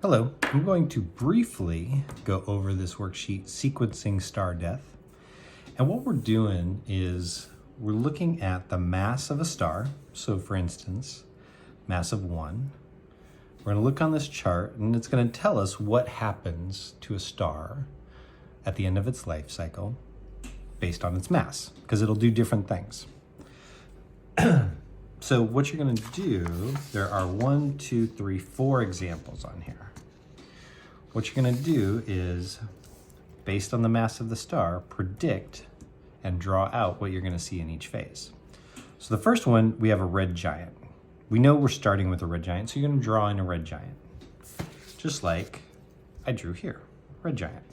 Hello, I'm going to briefly go over this worksheet, Sequencing Star Death. And what we're doing is we're looking at the mass of a star. So for instance, mass of 1. We're gonna look on this chart and it's gonna tell us what happens to a star at the end of its life cycle based on its mass, because it'll do different things. So what you're gonna do, there are 1, 2, 3, 4 examples on here. What you're gonna do is, based on the mass of the star, predict and draw out what you're gonna see in each phase. So the first one, we have a red giant. We know we're starting with a red giant, so you're gonna draw in a red giant. Just like I drew here, red giant.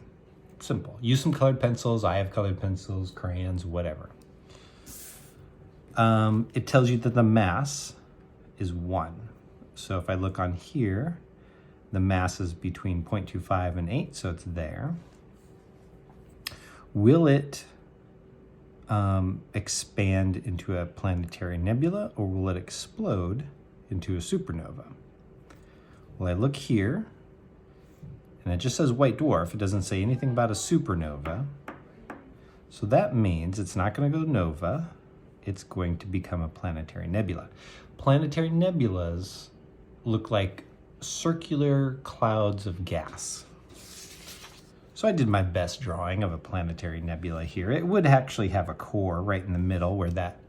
Simple. Use some colored pencils. I have colored pencils, crayons, whatever. It tells you that the mass is 1. So if I look on here, the mass is between 0.25 and 8, so it's there. Will it expand into a planetary nebula, or will it explode into a supernova? Well, I look here, and it just says white dwarf. It doesn't say anything about a supernova. So that means it's not going to go nova. It's going to become a planetary nebula. Planetary nebulas look like circular clouds of gas. So I did my best drawing of a planetary nebula here. It would actually have a core right in the middle where that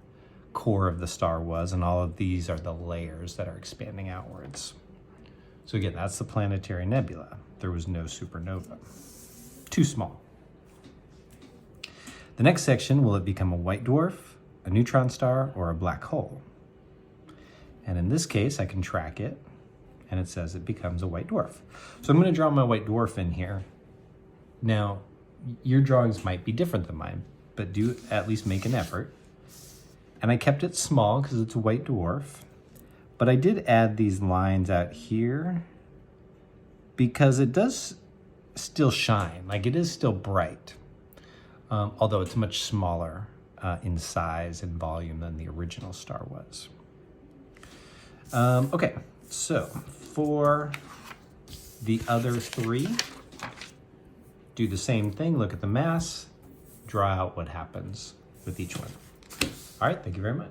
core of the star was, and all of these are the layers that are expanding outwards. So again, that's the planetary nebula. There was no supernova. Too small. The next section, will it become a white dwarf, a neutron star, or a black hole? And in this case, I can track it, and it says it becomes a white dwarf. So I'm going to draw my white dwarf in here. Now, your drawings might be different than mine, but do at least make an effort. And I kept it small because it's a white dwarf, but I did add these lines out here because it does still shine, like it is still bright, although it's much smaller in size and volume than the original star was. Okay, so for the other 3, do the same thing, look at the mass, draw out what happens with each one. All right, thank you very much.